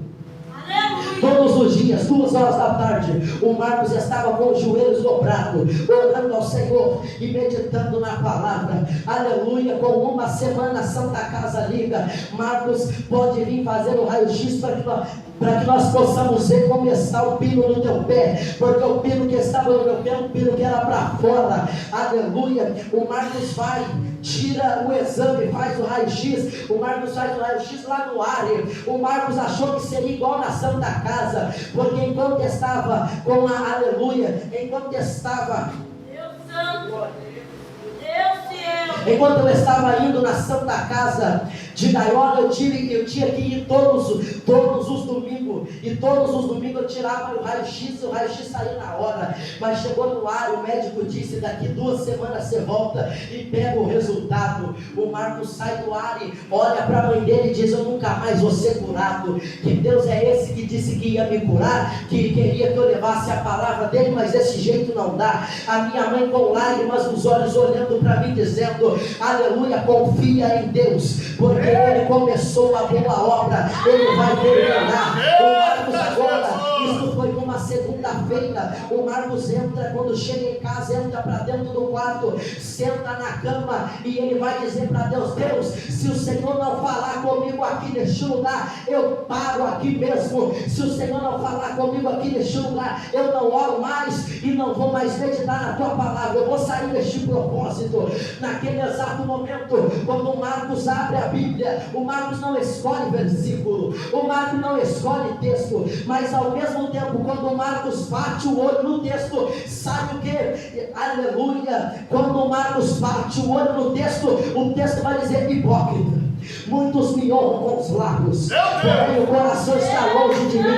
Todos os dias, 2 horas da tarde, o Marcos estava com os joelhos dobrados, orando ao Senhor e meditando na palavra. Aleluia. Com 1 semana a Santa Casa liga: Marcos, pode vir fazer o raio-x para que nós possamos ver como está o pino no teu pé, porque o pino que estava no meu pé é um pino que era para fora. Aleluia. O Marcos vai, tira o exame, faz o raio-x. O Marcos faz o raio-x lá no área. O Marcos achou que seria igual na Santa Casa, porque enquanto estava com a aleluia, enquanto estava enquanto eu estava indo na Santa Casa de Gaiola, eu tinha que ir todos os domingos, e todos os domingos eu tirava o raio-x, e o raio-x saía na hora. Mas chegou no ar, o médico disse: daqui 2 semanas você volta e pega o resultado. O Marcos sai do ar e olha para a mãe dele e diz: eu nunca mais vou ser curado. Que Deus é esse que disse que ia me curar, que queria que eu levasse a palavra dele, mas desse jeito não dá. A minha mãe com lágrimas nos olhos, olhando para mim, dizendo: aleluia, confia em Deus, porque Ele começou a boa obra, Ele vai terminar. O Marcos agora, isso foi numa segunda-feira. O Marcos entra, quando chega em casa, entra para dentro do quarto, senta na cama e ele vai dizer para Deus: Deus, se o Senhor não falar comigo aqui neste lugar, eu paro aqui mesmo. Se o Senhor não falar comigo aqui neste lugar, eu não oro mais e não vou mais meditar na tua palavra. Eu vou sair deste propósito. Naquele exato momento, quando o Marcos abre a Bíblia, o Marcos não escolhe versículo, o Marcos não escolhe texto, mas ao mesmo tempo, quando o Marcos bate o olho no texto, sabe o que? Aleluia! Quando o Marcos bate o olho no texto, o texto vai dizer: hipócrita. Muitos me honram com os lábios, porém o coração está longe de mim.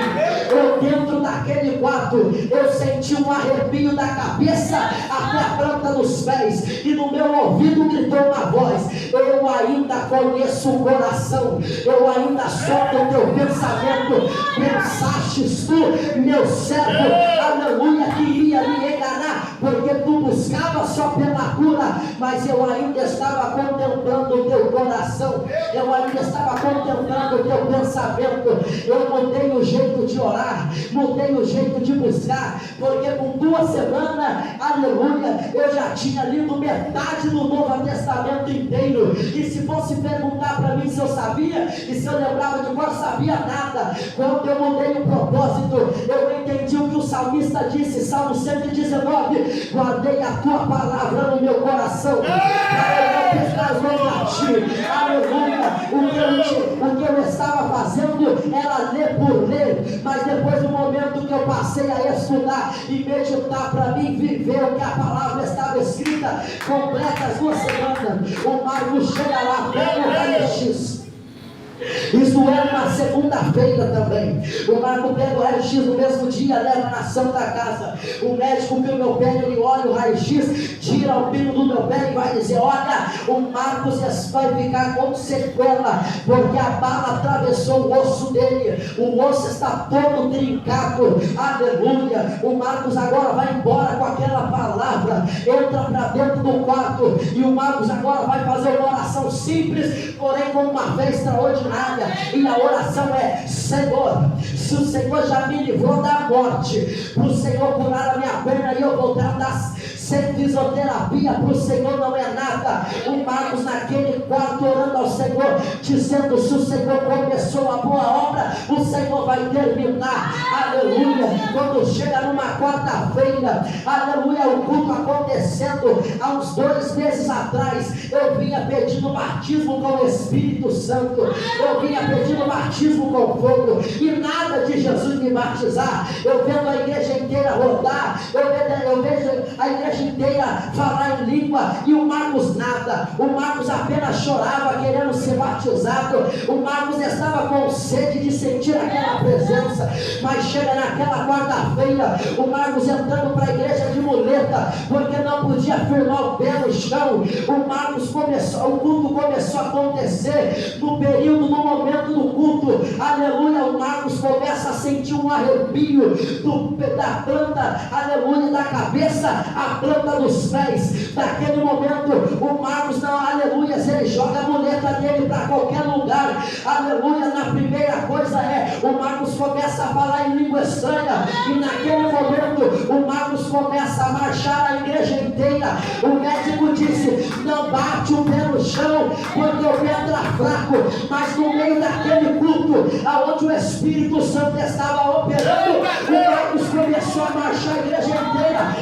Eu, dentro daquele quarto, eu senti um arrepio da cabeça até a planta dos pés, e no meu ouvido gritou uma voz: eu ainda conheço o coração, eu ainda soube o teu pensamento. Pensastes tu, meu servo, aleluia, que iria me enganar, porque tu buscava só pela cura, mas eu ainda estava contemplando o teu coração, eu ainda estava contemplando o teu pensamento. Eu mudei o jeito de orar, mudei o jeito de buscar, porque com 2 semanas, aleluia, eu já tinha lido metade do Novo Testamento inteiro. E se fosse perguntar para mim se eu sabia e se eu lembrava de cor, sabia nada. Quando eu mudei o propósito, eu entendi o que o salmista disse, Salmo 119: guardei a tua palavra no meu coração, para eu não pecar contra ti. Aleluia. O que eu estava fazendo era ler por ler, mas depois do momento que eu passei a estudar e meditar para mim viver o que a palavra estava escrita, completa as 2 semanas, o Marcos chega lá, pega o raio-x. Isso era na segunda-feira também. O Marco pega o raio-x no mesmo dia, leva na Santa Casa. O médico viu meu pé, ele olha o raio-x, tira o pino do meu pé e vai dizer: olha, o Marcos vai ficar com sequela, porque a bala atravessou o osso dele, o osso está todo trincado. Aleluia. O Marcos agora vai embora com aquela palavra, entra para dentro do quarto, e o Marcos agora vai fazer uma oração simples, porém com uma fé extraordinária. E a oração é: Senhor, se o Senhor já me livrou da morte, para o Senhor curar a minha perna e eu voltar a andar sem fisioterapia para o Senhor não é nada. O Marcos naquele quarto orando ao Senhor, dizendo: se o Senhor começou a boa obra, o Senhor vai terminar. Aleluia. Quando chega numa quarta-feira, aleluia, o culto acontecendo, há uns 2 meses atrás, eu vinha pedindo batismo com o Espírito Santo, eu vinha pedindo batismo com fogo, e nada de Jesus me batizar. Eu vendo a igreja inteira rodar, eu vejo a igreja inteira falar em língua, e o Marcos nada. O Marcos apenas chorava querendo ser batizado. O Marcos estava com sede de sentir aquela presença, mas chega naquela quarta-feira, o Marcos entrando para a igreja de muleta, porque não podia firmar o pé no chão. O Marcos começou, o culto começou a acontecer, no período, no momento do culto, aleluia, o Marcos começa a sentir um arrepio da planta, aleluia, da cabeça à planta dos pés. Naquele momento, o Marcos, não, aleluia, ele joga a muleta dele para qualquer lugar, aleluia. Na primeira coisa o Marcos começa a falar em língua estranha, e naquele momento o Marcos começa a marchar a igreja inteira. O médico disse: não bate o pé no chão, porque o pé está fraco. Mas no meio daquele culto, aonde o Espírito Santo estava operando, o Marcos começou a marchar a igreja inteira.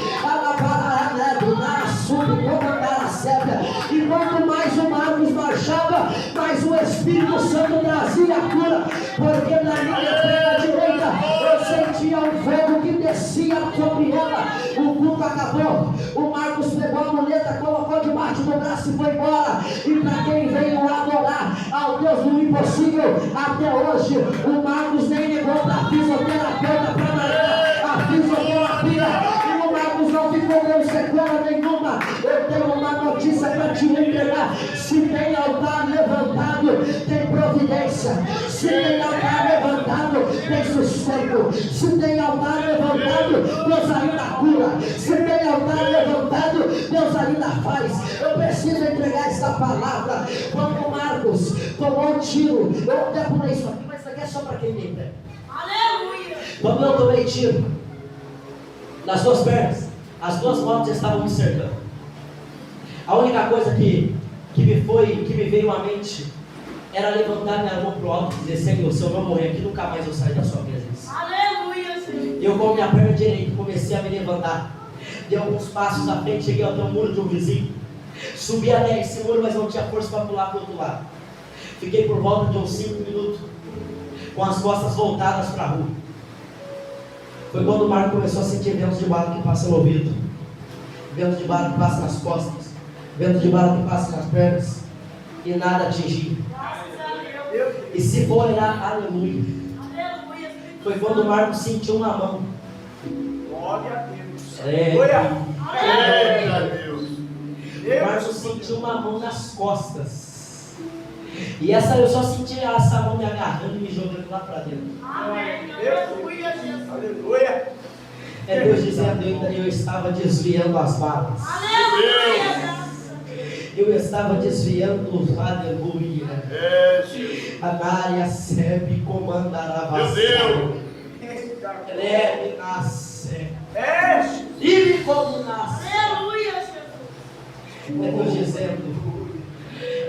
E quanto mais o Marcos marchava, mais o Espírito Santo trazia a cura, porque na minha perna direita eu sentia um fogo que descia sobre ela. O culto acabou, o Marcos pegou a muleta, colocou debaixo do braço e foi embora. E para quem veio adorar ao Deus do impossível, até hoje o Marcos nem negou para a fisioterapeuta para marcar a fisioterapia, e o Marcos não ficou com sequela nenhuma. Eu tenho uma notícia para te entregar: se tem altar levantado, tem providência. Se tem altar levantado, tem sustento. Se tem altar levantado, Deus ainda cura. Se tem altar levantado, Deus ainda faz. Eu preciso entregar esta palavra. Quando o Marcos tomou um tiro, eu até pulei isso aqui, mas isso aqui é só para quem tem pé. Aleluia. Quando eu tomei tiro nas 2 pernas, as 2 motos estavam me cercando. A única coisa que me veio à mente era levantar minha mão para o alto e dizer: Senhor, se eu não morrer aqui, nunca mais eu saio da sua presença. Aleluia, Senhor. Eu, com minha perna direita, comecei a me levantar. Dei alguns passos à frente, cheguei até o muro de um vizinho. Subi até esse muro, mas não tinha força para pular para o outro lado. Fiquei por volta de uns 5 minutos com as costas voltadas para a rua. Foi quando o Marco começou a sentir ventos de bala que passa no ouvido, ventos de bala que passa nas costas, ventos de bala que passa nas pernas, e nada atingia. E se for olhar, aleluia, foi quando o Marco sentiu uma mão. Glória a Deus. Eita Deus. O Marco sentiu uma mão nas costas. E eu só senti essa mão me agarrando e me jogando lá para dentro. Amém. Aleluia, Jesus. Aleluia. É Deus dizendo: eu estava desviando as balas. Aleluia. Eu estava desviando, aleluia. A Nária Sebe comandará Meu Deus. Leve nasce. É. Livre como nasce. Aleluia, Jesus. É Deus dizendo: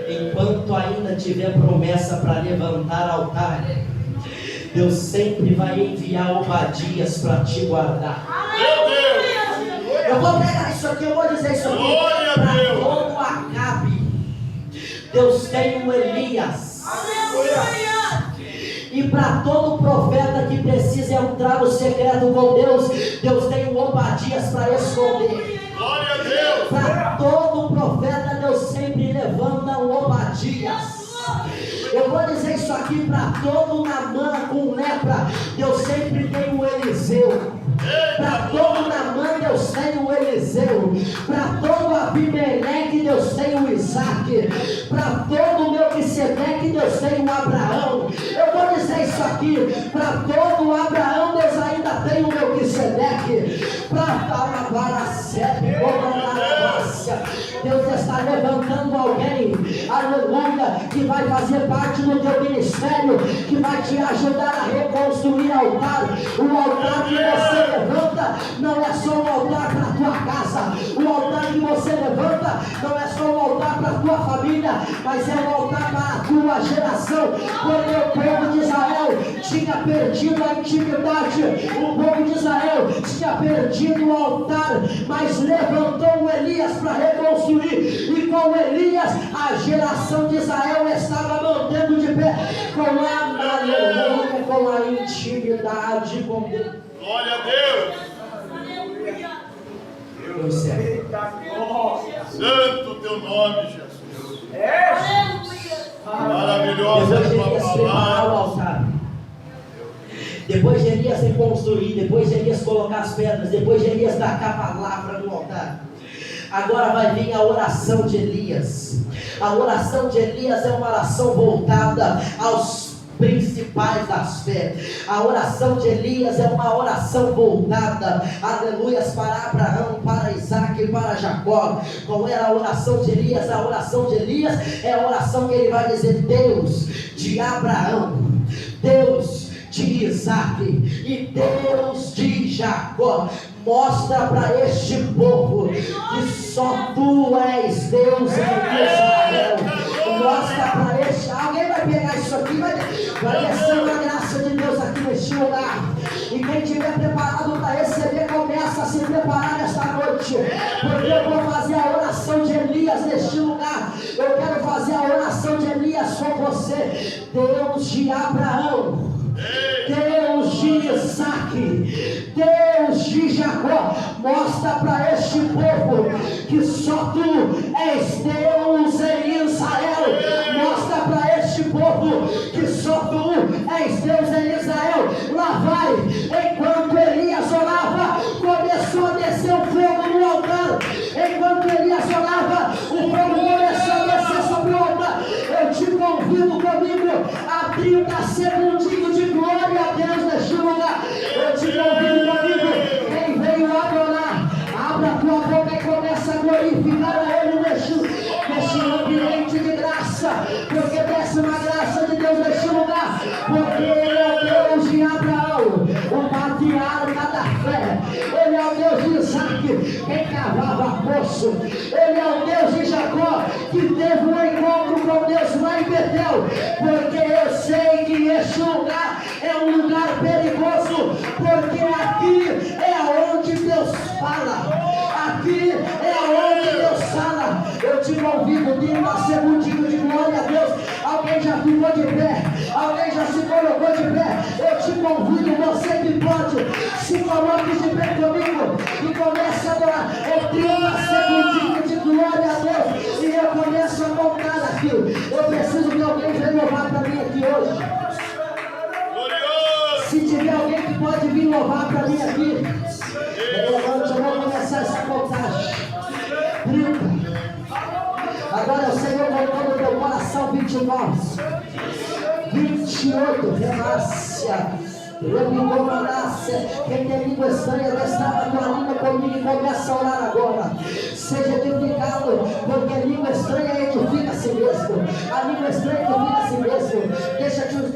enquanto ainda tiver promessa para levantar altar, Deus sempre vai enviar obadias para te guardar. Aleluia. Eu vou pegar isso aqui, eu vou dizer isso aqui. Glória a Para Deus. todo Acabe, Deus tem um Elias. Aleluia. E para todo profeta que precisa entrar no secreto com Deus, Deus tem um Obadias para esconder. Glória a Deus. Para todo profeta, Deus sempre levanta um Obadias. Eu vou dizer isso aqui: para todo Naamã com lepra, Deus sempre tem um Eliseu. Para todo Naamã, Deus tem um Eliseu. Para todo Abimeleque, Deus tem um Isaac. Para todo Melquisedeque, Deus tem um Abraão. Eu vou dizer isso aqui: para todo Abraão, Deus ainda tem um Melquisedeque. Para a sede, Deus está levantando alguém, aleluia, que vai fazer parte do teu ministério, que vai te ajudar a reconstruir altar. O altar que você levanta não é só um altar para tua casa. O altar que você levanta não é só um altar para a tua família, mas é um altar para a tua geração. Porque o povo de Israel tinha perdido a intimidade, o povo de Israel tinha perdido o altar, mas levantou o Elias para reconstruir, e com Elias a geração de Israel estava mantendo de pé com a aleluia, com a intimidade com Deus. Glória a Deus. Deus céu. Eita glória. Santo teu nome, Jesus. Maravilhosa Depois de a tua Elias preparar o palavra. altar, depois de Elias reconstruir, depois de Elias colocar as pedras, depois de Elias dar a palavra no altar, agora vai vir a oração de Elias. A oração de Elias é uma oração voltada aos principais das fé. A oração de Elias é uma oração voltada, aleluias, para Abraão, para Isaac e para Jacó. Qual era a oração de Elias? A oração de Elias é a oração que ele vai dizer: Deus de Abraão, Deus de Isaac e Deus de Jacó, mostra para este povo que só tu és Deus em Israel. Mostra para este, alguém vai pegar isso aqui, vai descer uma graça de Deus aqui neste lugar. E quem estiver preparado para receber, começa a se preparar nesta noite, porque eu vou fazer a oração de Elias neste lugar. Eu quero fazer a oração de Elias com você. Deus de Abraão, Deus de Isaac, Deus de Jacó, mostra para este povo que só tu és Deus em Israel. Mostra para este povo que só tu és Deus em Israel. Lá vai, enquanto Elias orava, começou a descer o fogo no altar. Enquanto Elias orava, o fogo começou a descer sobre o altar. Eu te convido comigo a 30 segundinhos de glória a Deus neste lugar. Eu te convido comigo, quem veio adorar, abra a tua boca e começa a glorificar a Ele neste ambiente de graça, porque desce uma graça de Deus neste lugar, porque Ele é o Deus de Abraão, o patriarca da fé. Ele é o Deus de Isaac, quem cavava poço. Ele é o Deus de Jacó, que teve um encontro com Deus lá em Betel, porque eu sei que este lugar é um lugar perigoso, porque aqui é onde Deus fala. Aqui é onde Deus fala. Eu te convido, 30 segundinhos de glória a Deus. Alguém já ficou de pé? Alguém já se colocou de pé? Eu te convido, você que pode, se coloque de pé comigo e comece a adorar. É 30 segundinhos de glória a Deus. E eu começo a montar aqui. Eu preciso que alguém venha louvar para mim aqui hoje. Se tiver alguém que pode vir louvar para mim aqui, levante, eu vou começar essa contagem. 30. Agora o Senhor voltou no teu coração. 29, 28, renácia. Quem tem língua estranha, destrava a tua língua comigo e começa a orar agora. Seja edificado, porque língua estranha edifica a si mesmo. A língua estranha edifica a si mesmo.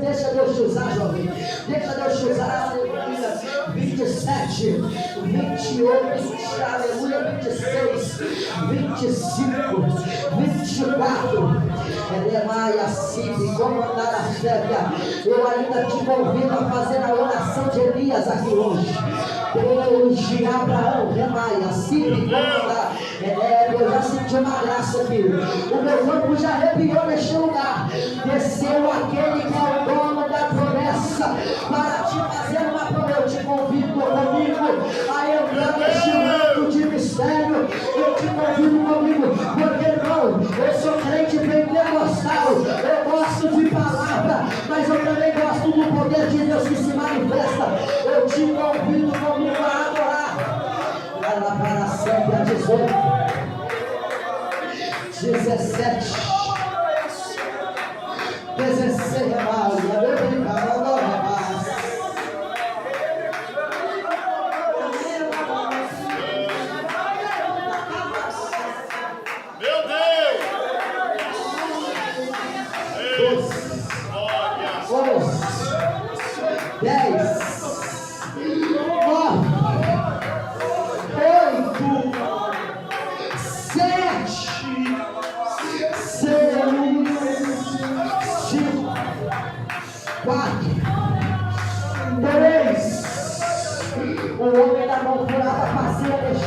Deixa Deus te usar, jovem. Deixa Deus te usar, aleluia. 27, 28, aleluia. 26, 25, 24. Elemaia, Sibi, comandar a Sébia. Eu ainda te convido a fazer a oração de Elias aqui hoje. Deus de Abraão, Remaia, Sibi, comandar. Eu já senti uma graça aqui. O meu corpo já arrepiou neste lugar. Desceu aquele que é o dono da promessa para te fazer uma promessa. Eu te convido comigo a entrar neste mundo de mistério. Eu te convido comigo, porque irmão, eu sou crente pentecostal. Eu gosto de palavra, mas eu também gosto do poder de Deus que se manifesta. Eu te convido comigo a adorar. Ela para sempre a 18, 17, 16, Meu Deus! 11, 10, 9, 8, fazer